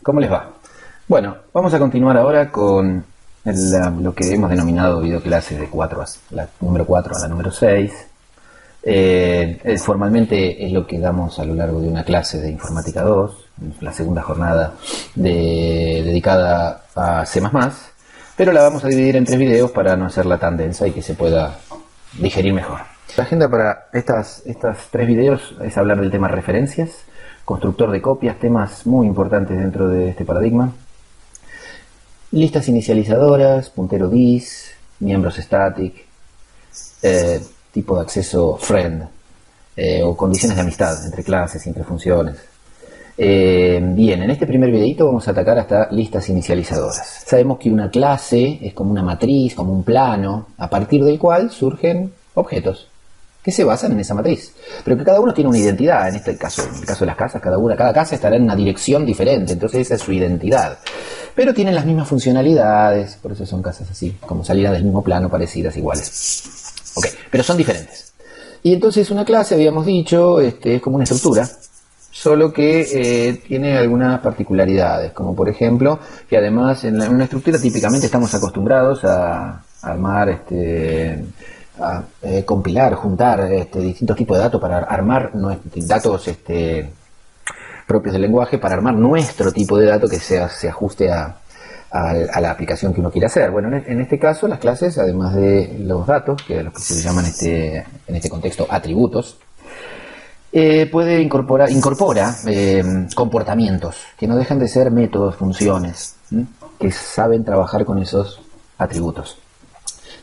¿Cómo les va? Bueno, vamos a continuar ahora con lo que hemos denominado videoclases de 4 la número 4 a la número 6. Formalmente es lo que damos a lo largo de una clase de Informática 2, la segunda jornada dedicada a C++, pero la vamos a dividir en 3 videos para no hacerla tan densa y que se pueda digerir mejor. La agenda para estas 3 videos es hablar del tema referencias, constructor de copias, temas muy importantes dentro de este paradigma, listas inicializadoras, puntero dis, miembros static, tipo de acceso friend, o condiciones de amistad entre clases, entre funciones. Bien, en este primer videito vamos a atacar hasta listas inicializadoras. Sabemos que una clase es como una matriz, como un plano, a partir del cual surgen objetos que se basan en esa matriz, pero que cada uno tiene una identidad. En el caso de las casas, cada casa estará en una dirección diferente, entonces esa es su identidad, pero tienen las mismas funcionalidades, por eso son casas así, como salidas del mismo plano, parecidas, iguales. Ok, pero son diferentes. Y entonces una clase, habíamos dicho, es como una estructura, solo que tiene algunas particularidades, como por ejemplo, que además en una estructura típicamente estamos acostumbrados a armar, a compilar, juntar distintos tipos de datos para armar datos propios del lenguaje, para armar nuestro tipo de dato que se ajuste a la aplicación que uno quiere hacer. Bueno, en este caso las clases, además de los datos, que a los que se llaman en este contexto atributos, incorpora comportamientos que no dejan de ser métodos, funciones, que saben trabajar con esos atributos.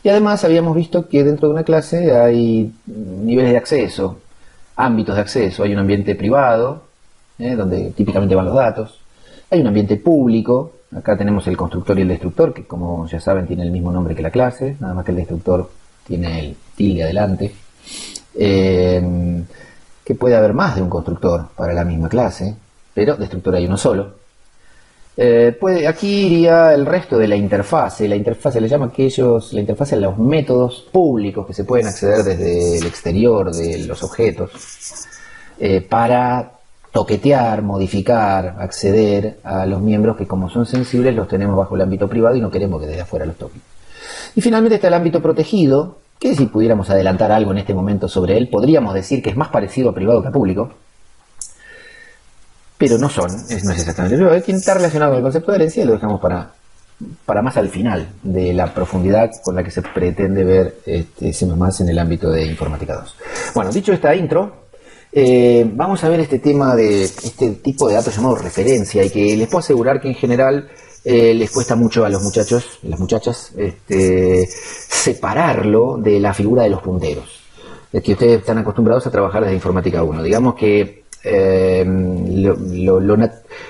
Y además habíamos visto que dentro de una clase hay niveles de acceso, ámbitos de acceso. Hay un ambiente privado, donde típicamente van los datos. Hay un ambiente público. Acá tenemos el constructor y el destructor, que como ya saben tiene el mismo nombre que la clase, nada más que el destructor tiene el tilde adelante. Que puede haber más de un constructor para la misma clase, pero destructor hay uno solo. Aquí iría el resto de la interfase. La interfase le llama la interfase a los métodos públicos que se pueden acceder desde el exterior de los objetos para toquetear, modificar, acceder a los miembros que, como son sensibles, los tenemos bajo el ámbito privado y no queremos que desde afuera los toquen. Y finalmente está el ámbito protegido, que si pudiéramos adelantar algo en este momento sobre él, podríamos decir que es más parecido a privado que a público, pero no es exactamente privado. Quien está relacionado con el concepto de herencia lo dejamos para más al final de la profundidad con la que se pretende ver C++ en el ámbito de Informática 2. Bueno, dicho esta intro, vamos a ver este tema de este tipo de datos llamado referencia, y que les puedo asegurar que en general les cuesta mucho a los muchachos y las muchachas separarlo de la figura de los punteros. Es que ustedes están acostumbrados a trabajar desde Informática 1. Digamos que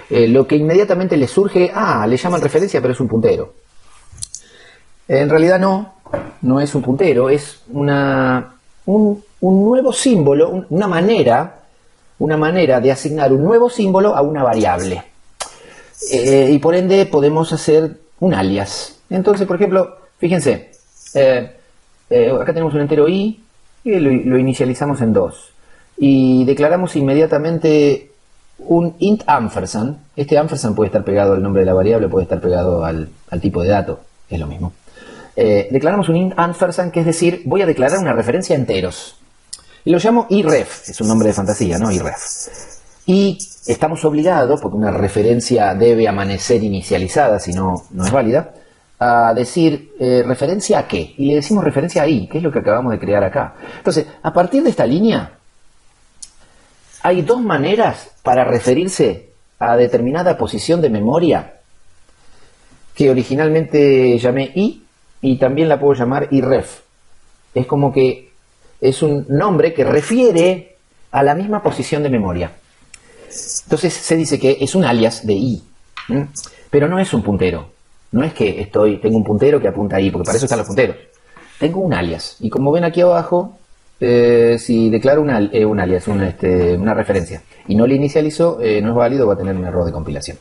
lo que inmediatamente les surge, le llaman referencia, pero es un puntero. En realidad no es un puntero, es un nuevo símbolo, una manera de asignar un nuevo símbolo a una variable. Y por ende podemos hacer un alias. Entonces, por ejemplo, fíjense, acá tenemos un entero i y lo inicializamos en 2. Y declaramos inmediatamente un int ampersand. Este ampersand puede estar pegado al nombre de la variable, puede estar pegado al tipo de dato, es lo mismo. Declaramos un int ampersand, que es decir, voy a declarar una referencia a enteros. Y lo llamo iref, es un nombre de fantasía, ¿no? Iref. Y estamos obligados, porque una referencia debe amanecer inicializada, si no, no es válida, a decir referencia a qué. Y le decimos referencia a i, que es lo que acabamos de crear acá. Entonces, a partir de esta línea, hay 2 maneras para referirse a determinada posición de memoria, que originalmente llamé i, y también la puedo llamar iref. Es como que es un nombre que refiere a la misma posición de memoria. Entonces se dice que es un alias de i, pero no es un puntero. No es que tengo un puntero que apunta a i, porque para eso están los punteros. Tengo un alias, y como ven aquí abajo, si declaro un alias, una referencia, y no le inicializo, no es válido, va a tener un error de compilación.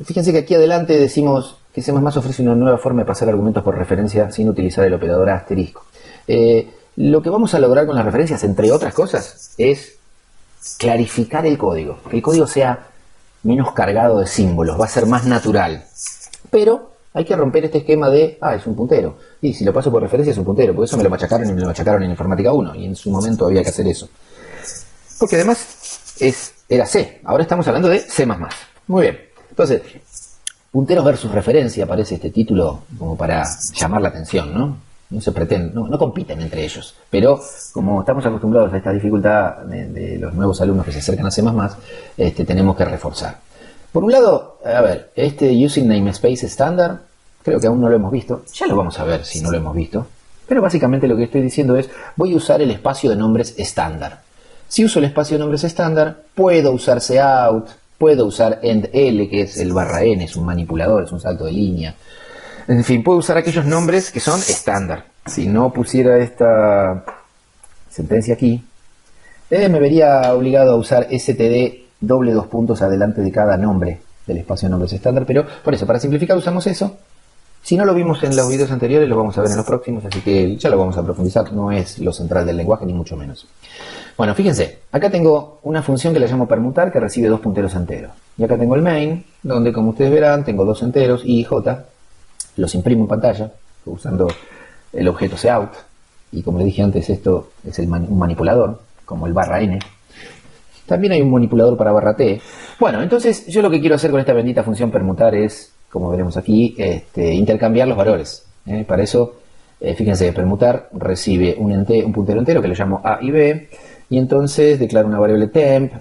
Fíjense que aquí adelante decimos que C++ ofrece una nueva forma de pasar argumentos por referencia sin utilizar el operador asterisco. Lo que vamos a lograr con las referencias, entre otras cosas, es clarificar el código, que el código sea menos cargado de símbolos, va a ser más natural. Pero hay que romper este esquema de, es un puntero. Y si lo paso por referencia es un puntero, porque eso me lo machacaron y me lo machacaron en Informática 1, y en su momento había que hacer eso. Porque además era C, ahora estamos hablando de C++. Muy bien, entonces, punteros versus referencia, parece este título como para llamar la atención, ¿no? No se pretende, no compiten entre ellos. Pero como estamos acostumbrados a esta dificultad de los nuevos alumnos que se acercan a C++, tenemos que reforzar. Por un lado, a ver, este Using Namespace estándar, creo que aún no lo hemos visto. Ya lo vamos a ver si no lo hemos visto. Pero básicamente lo que estoy diciendo es, voy a usar el espacio de nombres estándar. Si uso el espacio de nombres estándar, puedo usar cout, puedo usar endl, que es el /n, es un manipulador, es un salto de línea. En fin, puedo usar aquellos nombres que son estándar. Si no pusiera esta sentencia aquí, me vería obligado a usar std doble 2 puntos adelante de cada nombre del espacio de nombres estándar, pero por eso, para simplificar usamos eso. Si no lo vimos en los videos anteriores, lo vamos a ver en los próximos, así que ya lo vamos a profundizar, no es lo central del lenguaje, ni mucho menos. Bueno, fíjense, acá tengo una función que la llamo permutar, que recibe 2 punteros enteros. Y acá tengo el main, donde como ustedes verán, tengo 2 enteros, i y j, los imprimo en pantalla, usando el objeto cout, y como le dije antes, esto es un manipulador, como el /n. También hay un manipulador para /t. Bueno, entonces yo lo que quiero hacer con esta bendita función permutar es, como veremos aquí, intercambiar los valores. Para eso, fíjense, permutar recibe un puntero entero que lo llamo a y b, y entonces declaro una variable temp,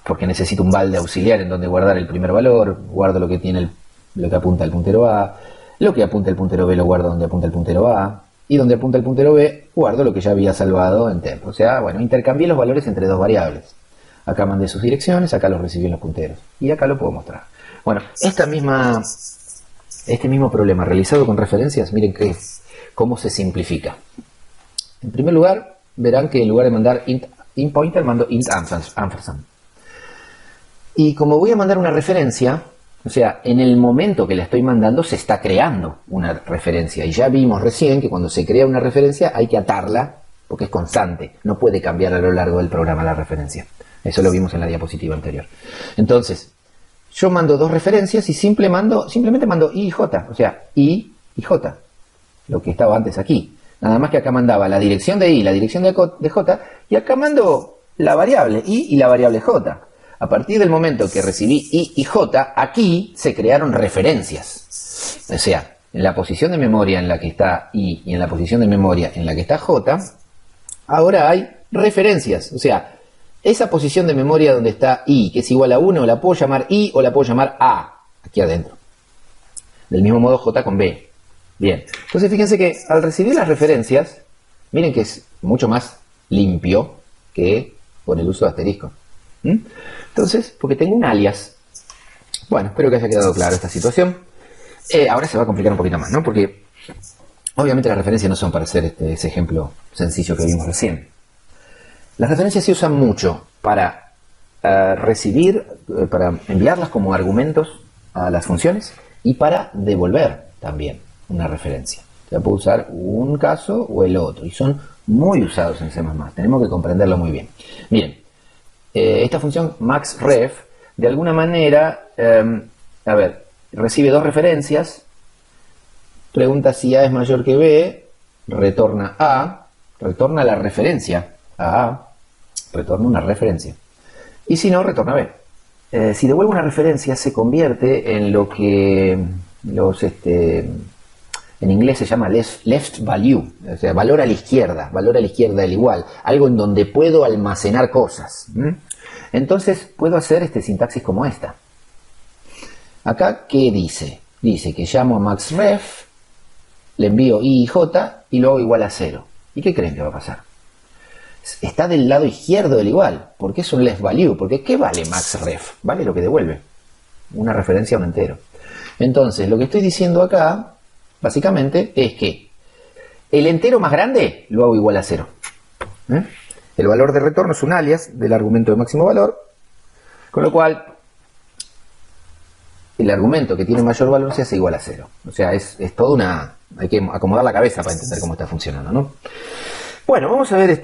porque necesito un val de auxiliar en donde guardar el primer valor, guardo lo que tiene lo que apunta el puntero a, lo que apunta el puntero b lo guardo donde apunta el puntero a, y donde apunta el puntero b, guardo lo que ya había salvado en temp. O sea, bueno, intercambié los valores entre dos variables. Acá mandé sus direcciones, acá los recibí en los punteros. Y acá lo puedo mostrar. Bueno, este mismo problema realizado con referencias, miren cómo se simplifica. En primer lugar, verán que en lugar de mandar int pointer, mando int ampersand. Y como voy a mandar una referencia, o sea, en el momento que la estoy mandando se está creando una referencia. Y ya vimos recién que cuando se crea una referencia hay que atarla porque es constante. No puede cambiar a lo largo del programa la referencia. Eso lo vimos en la diapositiva anterior. Entonces, yo mando 2 referencias y simplemente mando i y j. O sea, i y j. Lo que estaba antes aquí. Nada más que acá mandaba la dirección de i y la dirección de j. Y acá mando la variable i y la variable j. A partir del momento que recibí i y j, aquí se crearon referencias. O sea, en la posición de memoria en la que está i y en la posición de memoria en la que está j, ahora hay referencias. O sea, esa posición de memoria donde está i, que es igual a 1, la puedo llamar i o la puedo llamar a, aquí adentro. Del mismo modo j con b. Bien, entonces fíjense que al recibir las referencias, miren que es mucho más limpio que con el uso de asterisco. Entonces, porque tengo un alias. Bueno, espero que haya quedado claro esta situación. Ahora se va a complicar un poquito más, ¿no? Porque obviamente las referencias no son para hacer ese ejemplo sencillo que vimos recién. Las referencias se usan mucho para para enviarlas como argumentos a las funciones y para devolver también una referencia. O sea, puedo usar un caso o el otro y son muy usados en C++. Tenemos que comprenderlo muy bien. Miren, esta función maxref de alguna manera, recibe 2 referencias, pregunta si A es mayor que B, retorna A, retorna la referencia a A, retorna una referencia. Y si no, retorna B. Si devuelvo una referencia, se convierte en lo que en inglés se llama left value, o sea, valor a la izquierda del igual, algo en donde puedo almacenar cosas. Entonces puedo hacer sintaxis como esta. Acá, ¿qué dice? Dice que llamo a maxref, le envío i y j y luego igual a 0. ¿Y qué creen que va a pasar? Está del lado izquierdo del igual. ¿Por qué es un left value? Porque ¿qué vale maxref? Vale lo que devuelve. Una referencia a un entero. Entonces, lo que estoy diciendo acá, básicamente, es que el entero más grande lo hago igual a 0. El valor de retorno es un alias del argumento de máximo valor, con lo cual el argumento que tiene mayor valor se hace igual a 0. O sea, es toda una... Hay que acomodar la cabeza para entender cómo está funcionando, ¿no? Bueno, vamos a ver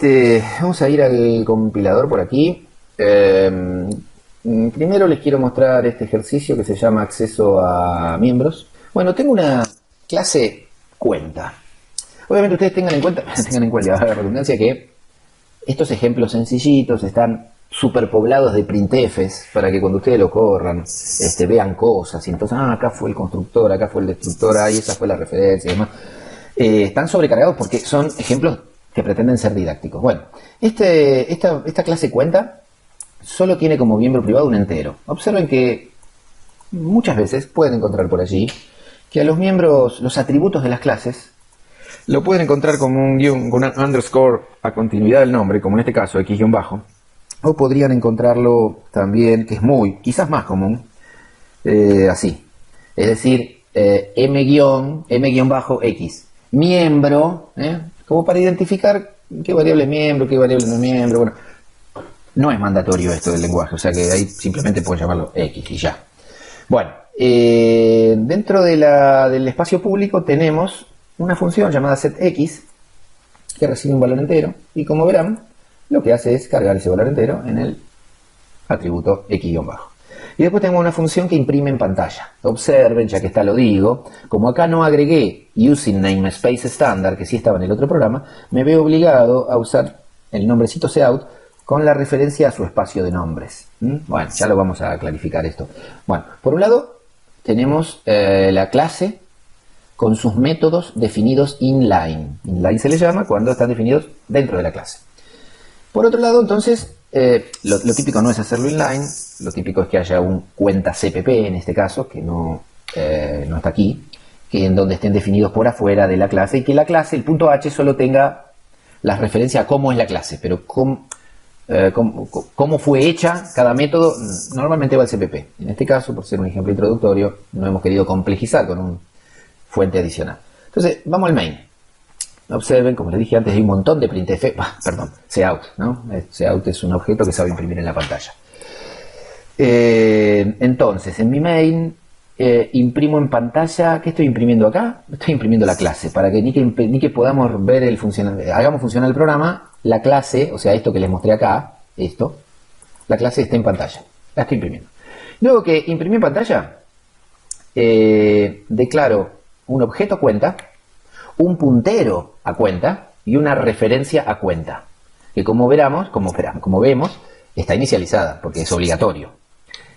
vamos a ir al compilador por aquí. Primero les quiero mostrar este ejercicio que se llama acceso a miembros. Bueno, tengo una clase cuenta. Obviamente ustedes tengan en cuenta la redundancia, que estos ejemplos sencillitos están superpoblados de printfs para que cuando ustedes lo corran vean cosas y entonces, acá fue el constructor, acá fue el destructor, ahí esa fue la referencia y demás. Están sobrecargados porque son ejemplos que pretenden ser didácticos. Bueno, esta clase cuenta solo tiene como miembro privado un entero. Observen que muchas veces pueden encontrar por allí que a los miembros, los atributos de las clases, lo pueden encontrar como un guión, con un underscore a continuidad del nombre, como en este caso x-bajo, o podrían encontrarlo también, que es quizás más común, así. Es decir, m-x, miembro, como para identificar qué variable es miembro, qué variable no es miembro. Bueno, no es mandatorio esto del lenguaje, o sea que ahí simplemente pueden llamarlo x y ya. Bueno, dentro del espacio público tenemos una función llamada setX que recibe un valor entero y, como verán, lo que hace es cargar ese valor entero en el atributo x-bajo. Y después tengo una función que imprime en pantalla. Observen, ya que está lo digo, como acá no agregué using namespace estándar, que sí estaba en el otro programa, me veo obligado a usar el nombrecito cout con la referencia a su espacio de nombres. Bueno, ya lo vamos a clarificar esto. Bueno, por un lado tenemos la clase con sus métodos definidos inline. Inline se le llama cuando están definidos dentro de la clase. Por otro lado, entonces, lo típico no es hacerlo inline, lo típico es que haya un cuenta CPP, en este caso, que no está aquí, que en donde estén definidos por afuera de la clase, y que la clase, el punto H, solo tenga la referencia a cómo es la clase, pero cómo fue hecha cada método, normalmente va al CPP. En este caso, por ser un ejemplo introductorio, no hemos querido complejizar con un fuente adicional. Entonces, vamos al main. Observen, como les dije antes, hay un montón de printf, cout, ¿no? Cout es un objeto que sabe imprimir en la pantalla. Entonces, en mi main, imprimo en pantalla. ¿Qué estoy imprimiendo acá? Estoy imprimiendo la clase, para que ni que podamos ver hagamos funcionar el programa, la clase, o sea, esto que les mostré acá, la clase está en pantalla. La estoy imprimiendo. Luego que imprimí en pantalla, declaro un objeto cuenta, un puntero a cuenta y una referencia a cuenta, que como vemos, está inicializada, porque es obligatorio.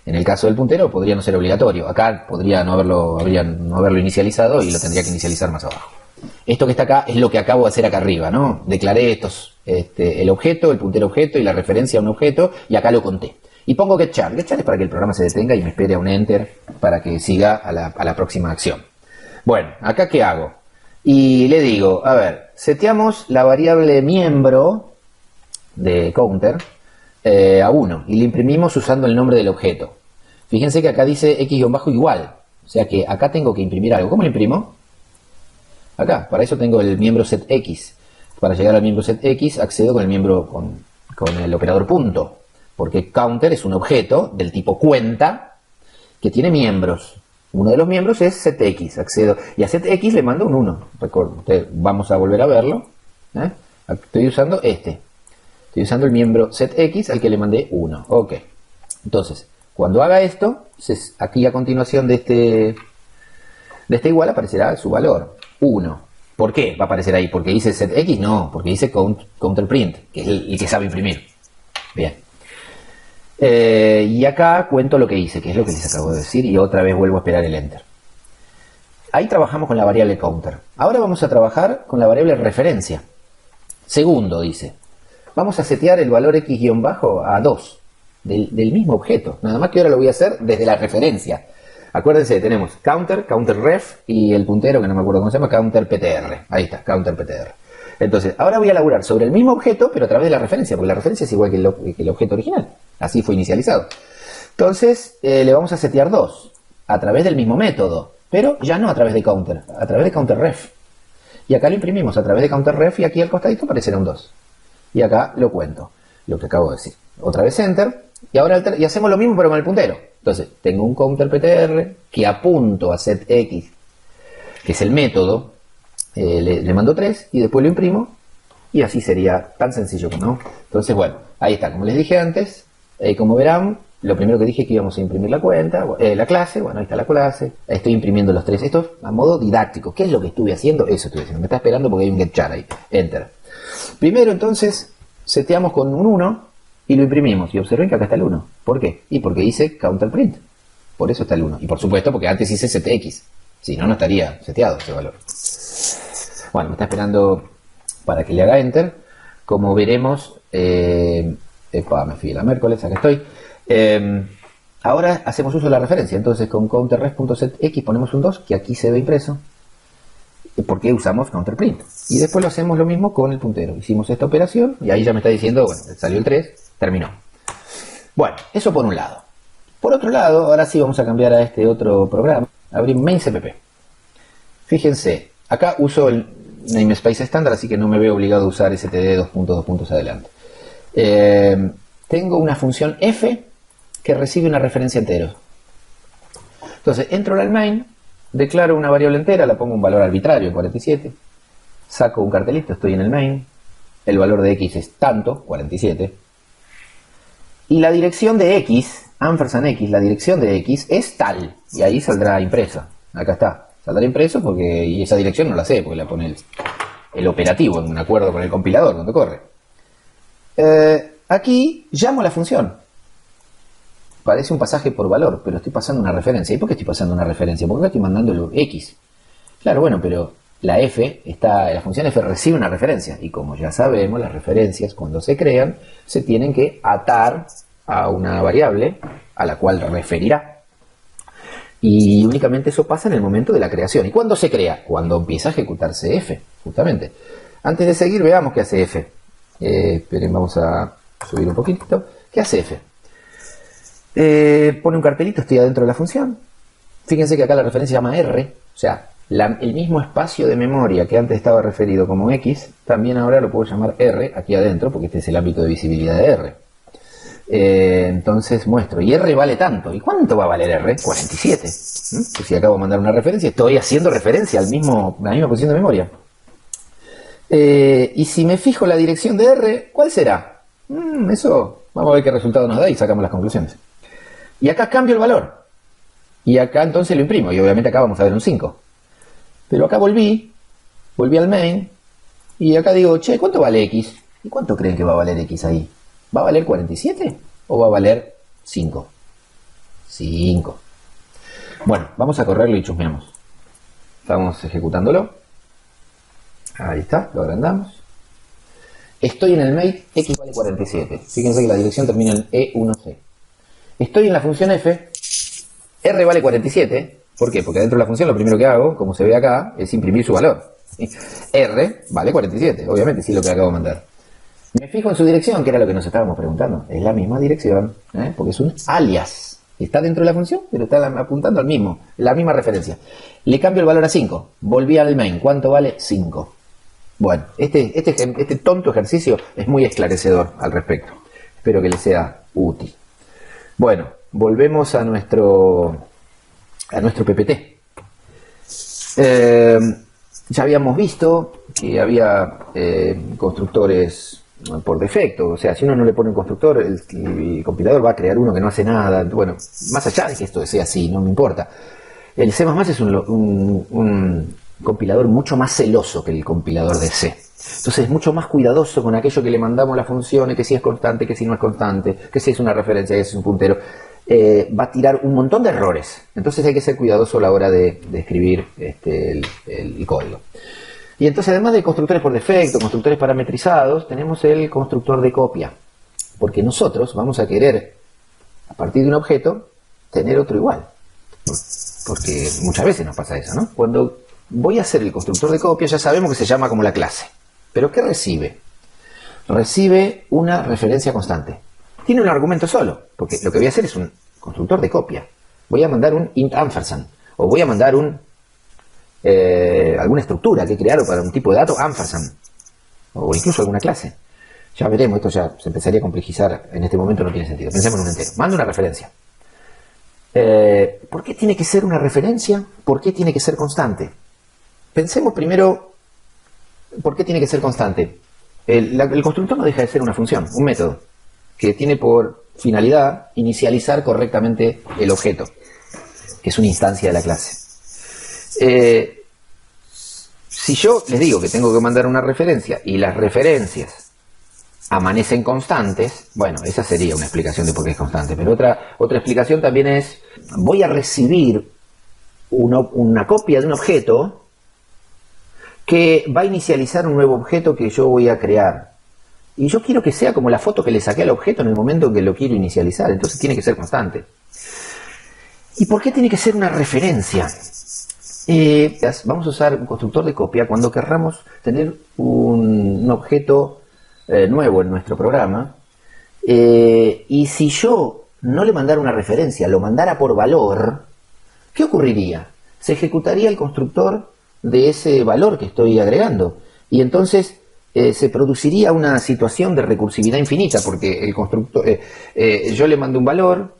En el caso del puntero podría no ser obligatorio. Acá podría no haberlo inicializado y lo tendría que inicializar más abajo. Esto que está acá es lo que acabo de hacer acá arriba, ¿no? Declaré el objeto, el puntero objeto y la referencia a un objeto, y acá lo conté. Y pongo getChar. getChar es para que el programa se detenga y me espere a un enter para que siga a la próxima acción. Bueno, ¿acá qué hago? Y le digo, a ver, seteamos la variable miembro de counter a 1 y le imprimimos usando el nombre del objeto. Fíjense que acá dice x-igual, o sea que acá tengo que imprimir algo. ¿Cómo lo imprimo? Acá, para eso tengo el miembro setX. Para llegar al miembro setX accedo con el miembro con el operador punto, porque counter es un objeto del tipo cuenta que tiene miembros. Uno de los miembros es setX, accedo, y a setX le mando un 1. Vamos a volver a verlo. Estoy usando Estoy usando el miembro setX al que le mandé 1. Ok. Entonces, cuando haga esto, aquí a continuación de este igual aparecerá su valor, 1. ¿Por qué va a aparecer ahí? ¿Porque dice setX? No, porque dice counterprint, que es el que sabe imprimir. Bien. Y acá cuento lo que hice, que es lo que les acabo de decir, y otra vez vuelvo a esperar el enter. Ahí trabajamos con la variable counter. Ahora vamos a trabajar con la variable referencia. Segundo, dice. Vamos a setear el valor x-bajo a 2 del mismo objeto. Nada más que ahora lo voy a hacer desde la referencia. Acuérdense, tenemos counterref y el puntero, que no me acuerdo cómo se llama, counterptr. Ahí está, counterptr. Entonces, ahora voy a laburar sobre el mismo objeto, pero a través de la referencia, porque la referencia es igual que el objeto original. Así fue inicializado. Entonces, le vamos a setear 2 a través del mismo método, pero ya no a través de counter, a través de counterref. Y acá lo imprimimos a través de counterref y aquí al costadito aparecerá un 2. Y acá lo cuento, lo que acabo de decir. Otra vez enter, y ahora y hacemos lo mismo pero con el puntero. Entonces, tengo un counterptr que apunto a setX, que es el método, le mando 3 y después lo imprimo, y así sería tan sencillo, ¿no? Entonces, bueno, ahí está, como les dije antes, Como verán, lo primero que dije es que íbamos a imprimir la cuenta, la clase, bueno, ahí está la clase, estoy imprimiendo los tres, esto a modo didáctico. ¿Qué es lo que estuve haciendo? Eso estuve haciendo, me está esperando porque hay un get char ahí, enter. Primero entonces, seteamos con un 1 y lo imprimimos, y observen que acá está el 1. ¿Por qué? Y porque hice counter print, por eso está el 1. Y por supuesto porque antes hice setx, si no, no estaría seteado ese valor. Bueno, me está esperando para que le haga enter. Como veremos, me fui a la miércoles, acá estoy. Ahora hacemos uso de la referencia, entonces con counterref.setx ponemos un 2, que aquí se ve impreso, porque usamos counterprint. Y después lo hacemos lo mismo con el puntero. Hicimos esta operación y ahí ya me está diciendo, bueno, salió el 3, terminó. Bueno, eso por un lado. Por otro lado, ahora sí vamos a cambiar a este otro programa. Abrir main.cpp. Fíjense, acá uso el namespace estándar, así que no me veo obligado a usar std 2 puntos adelante. Tengo una función f que recibe una referencia entero. Entonces, entro al main, declaro una variable entera, la pongo un valor arbitrario, 47. Saco un cartelito, estoy en el main. El valor de x es tanto, 47. Y la dirección de x, ampersand x, la dirección de x es tal. Y ahí saldrá impresa. Acá está. Saldrá impreso porque, y esa dirección no la sé, porque la pone el operativo en un acuerdo con el compilador cuando corre. Aquí llamo a la función. Parece un pasaje por valor, pero estoy pasando una referencia. ¿Y por qué estoy pasando una referencia? Porque acá estoy mandando el x. Claro, bueno, pero la función f recibe una referencia. Y como ya sabemos, las referencias cuando se crean se tienen que atar a una variable a la cual referirá. Y únicamente eso pasa en el momento de la creación. ¿Y cuándo se crea? Cuando empieza a ejecutarse f, justamente. Antes de seguir, veamos qué hace f. Esperen, vamos a subir un poquitito. ¿Qué hace f? Pone un cartelito, estoy adentro de la función. Fíjense que acá la referencia se llama r, o sea, el mismo espacio de memoria que antes estaba referido como x, también ahora lo puedo llamar r aquí adentro, porque este es el ámbito de visibilidad de r. Entonces muestro, y r vale tanto. ¿Y cuánto va a valer r? 47. Pues si acabo de mandar una referencia, estoy haciendo referencia a la misma posición de memoria. Y si me fijo la dirección de r, ¿cuál será? Eso, vamos a ver qué resultado nos da y sacamos las conclusiones. Y acá cambio el valor. Y acá entonces lo imprimo. Y obviamente acá vamos a ver un 5. Pero acá volví al main. Y acá digo, che, ¿cuánto vale x? ¿Y cuánto creen que va a valer x ahí? ¿Va a valer 47? ¿O va a valer 5? 5. Bueno, vamos a correrlo y chusmeamos. Estamos ejecutándolo. Ahí está, lo agrandamos. Estoy en el main, x vale 47. Fíjense que la dirección termina en E1C. Estoy en la función f, r vale 47. ¿Por qué? Porque dentro de la función lo primero que hago, como se ve acá, es imprimir su valor. R vale 47, obviamente, sí, lo que acabo de mandar. Me fijo en su dirección, que era lo que nos estábamos preguntando. Es la misma dirección, porque es un alias. Está dentro de la función, pero está apuntando al mismo, la misma referencia. Le cambio el valor a 5. Volví al main. ¿Cuánto vale? 5. Bueno, este tonto ejercicio es muy esclarecedor al respecto. Espero que les sea útil. Bueno, volvemos a nuestro PPT. Ya habíamos visto que había constructores por defecto. O sea, si uno no le pone un constructor, el compilador va a crear uno que no hace nada. Bueno, más allá de que esto sea así, no me importa. El C++ es un compilador mucho más celoso que el compilador de C. Entonces es mucho más cuidadoso con aquello que le mandamos las funciones, que si es constante, que si no es constante, que si es una referencia, que si es un puntero. Va a tirar un montón de errores. Entonces hay que ser cuidadoso a la hora de escribir el código. Y entonces, además de constructores por defecto, constructores parametrizados, tenemos el constructor de copia. Porque nosotros vamos a querer, a partir de un objeto, tener otro igual. Porque muchas veces nos pasa eso, ¿no? Cuando voy a hacer el constructor de copia, ya sabemos que se llama como la clase. ¿Pero qué recibe? Recibe una referencia constante. Tiene un argumento solo, porque lo que voy a hacer es un constructor de copia. Voy a mandar un int ampersand, o voy a mandar alguna estructura que he creado para un tipo de dato ampersand, o incluso alguna clase. Ya veremos, esto ya se empezaría a complejizar, en este momento no tiene sentido. Pensemos en un entero. Mando una referencia. ¿Por qué tiene que ser una referencia? ¿Por qué tiene que ser constante? Pensemos primero, ¿por qué tiene que ser constante? El constructor no deja de ser una función, un método, que tiene por finalidad inicializar correctamente el objeto, que es una instancia de la clase. Si yo les digo que tengo que mandar una referencia y las referencias amanecen constantes, bueno, esa sería una explicación de por qué es constante. Pero otra explicación también es, voy a recibir una copia de un objeto que va a inicializar un nuevo objeto que yo voy a crear. Y yo quiero que sea como la foto que le saqué al objeto en el momento en que lo quiero inicializar. Entonces tiene que ser constante. ¿Y por qué tiene que ser una referencia? Vamos a usar un constructor de copia cuando querramos tener un objeto nuevo en nuestro programa. Y si yo no le mandara una referencia, lo mandara por valor, ¿qué ocurriría? Se ejecutaría el constructor de ese valor que estoy agregando. Y entonces se produciría una situación de recursividad infinita, porque el constructor, yo le mando un valor,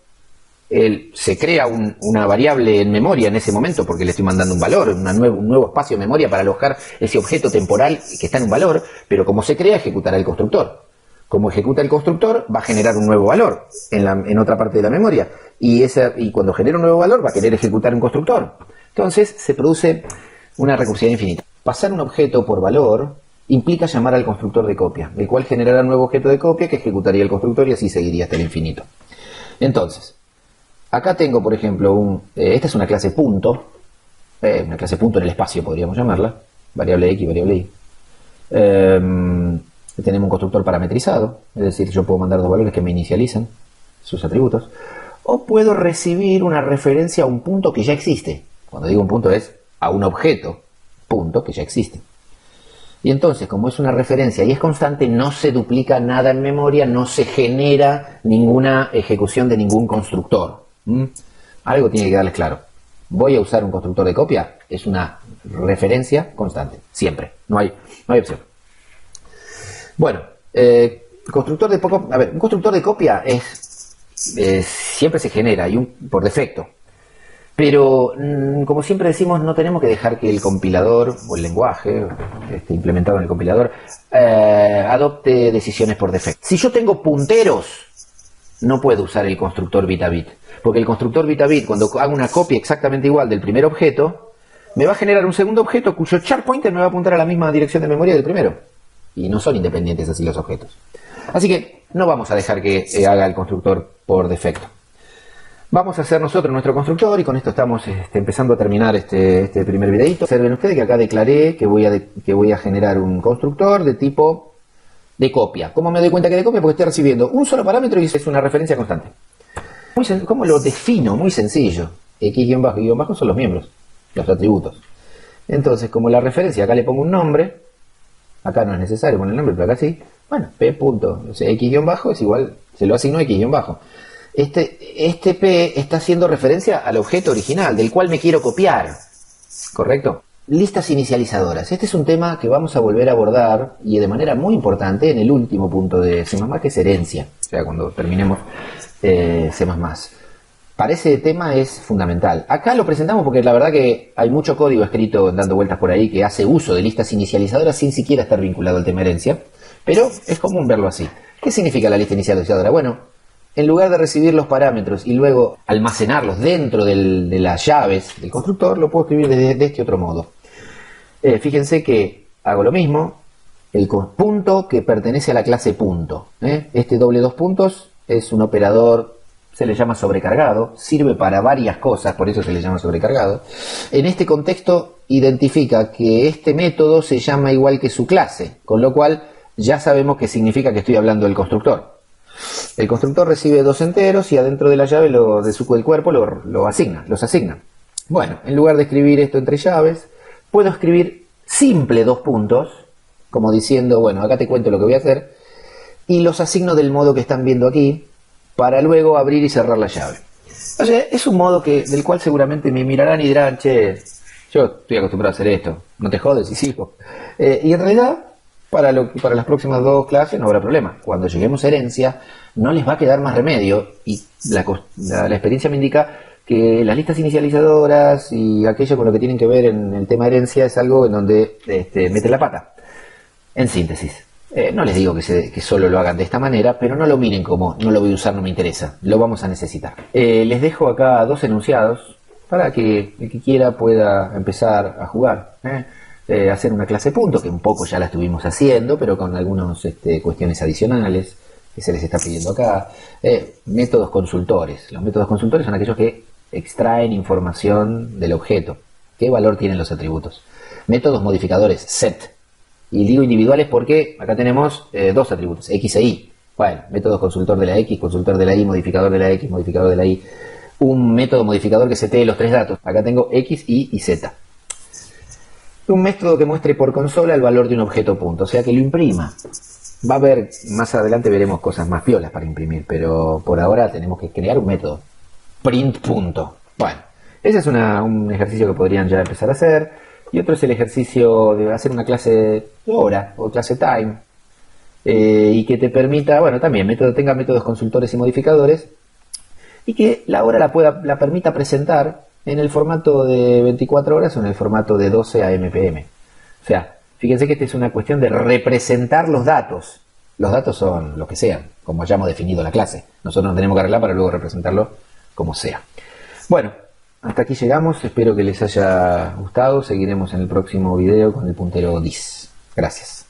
se crea una variable en memoria en ese momento, porque le estoy mandando un valor, un nuevo espacio de memoria para alojar ese objeto temporal que está en un valor, pero como se crea, ejecutará el constructor. Como ejecuta el constructor, va a generar un nuevo valor en otra parte de la memoria. Y cuando genera un nuevo valor, va a querer ejecutar un constructor. Entonces, se produce una recursividad infinita. Pasar un objeto por valor implica llamar al constructor de copia, el cual generará un nuevo objeto de copia que ejecutaría el constructor y así seguiría hasta el infinito. Entonces, acá tengo, por ejemplo, esta es una clase punto, una clase punto en el espacio podríamos llamarla, variable x, variable y. Tenemos un constructor parametrizado, es decir, yo puedo mandar dos valores que me inicializan sus atributos, o puedo recibir una referencia a un punto que ya existe. Cuando digo un punto es a un objeto, punto, que ya existe. Y entonces, como es una referencia y es constante, no se duplica nada en memoria, no se genera ninguna ejecución de ningún constructor. Algo tiene que quedarles claro. Voy a usar un constructor de copia, es una referencia constante, siempre, no hay opción. Bueno, un constructor de copia siempre se genera por defecto. Pero, como siempre decimos, no tenemos que dejar que el compilador o el lenguaje implementado en el compilador adopte decisiones por defecto. Si yo tengo punteros, no puedo usar el constructor bit a bit. Porque el constructor bit a bit, cuando hago una copia exactamente igual del primer objeto, me va a generar un segundo objeto cuyo char pointer me va a apuntar a la misma dirección de memoria del primero. Y no son independientes así los objetos. Así que no vamos a dejar que haga el constructor por defecto. Vamos a hacer nosotros nuestro constructor y con esto estamos empezando a terminar este primer videito. Observen ustedes que acá declaré que voy a generar un constructor de tipo de copia. ¿Cómo me doy cuenta que de copia? Porque estoy recibiendo un solo parámetro y es una referencia constante. ¿Cómo lo defino? Muy sencillo. X y bajo son los miembros, los atributos. Entonces, como la referencia, acá le pongo un nombre. Acá no es necesario poner el nombre, pero acá sí. Bueno, p punto, o sea, x-bajo es igual, se lo asigno x-bajo. Este P está haciendo referencia al objeto original, del cual me quiero copiar. ¿Correcto? Listas inicializadoras. Este es un tema que vamos a volver a abordar, y de manera muy importante, en el último punto de C++, que es herencia. O sea, cuando terminemos C++. Para ese tema es fundamental. Acá lo presentamos porque la verdad que hay mucho código escrito dando vueltas por ahí que hace uso de listas inicializadoras sin siquiera estar vinculado al tema herencia. Pero es común verlo así. ¿Qué significa la lista inicializadora? Bueno, en lugar de recibir los parámetros y luego almacenarlos dentro de las llaves del constructor, lo puedo escribir de este otro modo. Fíjense que hago lo mismo, el punto que pertenece a la clase punto. Este doble dos puntos es un operador, se le llama sobrecargado, sirve para varias cosas, por eso se le llama sobrecargado. En este contexto identifica que este método se llama igual que su clase, con lo cual ya sabemos que significa que estoy hablando del constructor. El constructor recibe dos enteros y adentro de la llave del cuerpo los asigna. Bueno, en lugar de escribir esto entre llaves, puedo escribir simple dos puntos, como diciendo, bueno, acá te cuento lo que voy a hacer, y los asigno del modo que están viendo aquí, para luego abrir y cerrar la llave. O sea, es un modo del cual seguramente me mirarán y dirán, che, yo estoy acostumbrado a hacer esto, no te jodes y sigo. Y en realidad, para las próximas dos clases no habrá problema. Cuando lleguemos a herencia, no les va a quedar más remedio, y la experiencia me indica que las listas inicializadoras y aquello con lo que tienen que ver en el tema herencia es algo en donde mete la pata. En síntesis, No les digo que solo lo hagan de esta manera, pero no lo miren como no lo voy a usar, no me interesa, lo vamos a necesitar. Les dejo acá dos enunciados para que el que quiera pueda empezar a jugar. Hacer una clase punto, que un poco ya la estuvimos haciendo, pero con algunas cuestiones adicionales que se les está pidiendo acá. Métodos consultores. Los métodos consultores son aquellos que extraen información del objeto. ¿Qué valor tienen los atributos? Métodos modificadores, set. Y digo individuales porque acá tenemos dos atributos, X e Y. Bueno, método consultor de la X, consultor de la Y, modificador de la X, modificador de la Y. Un método modificador que setee los tres datos. Acá tengo X, Y y Z. Un método que muestre por consola el valor de un objeto punto, o sea que lo imprima. Va a haber, más adelante veremos cosas más piolas para imprimir, pero por ahora tenemos que crear un método. Print punto. Bueno, ese es un ejercicio que podrían ya empezar a hacer. Y otro es el ejercicio de hacer una clase hora o clase time, y que te permita, bueno, también tenga métodos consultores y modificadores, y que la hora la permita presentar en el formato de 24 horas o en el formato de 12 a mpm. O sea, fíjense que esta es una cuestión de representar los datos. Los datos son lo que sean, como hayamos definido la clase. Nosotros no tenemos que arreglar para luego representarlo como sea. Bueno, hasta aquí llegamos, espero que les haya gustado, seguiremos en el próximo video con el puntero dis. Gracias.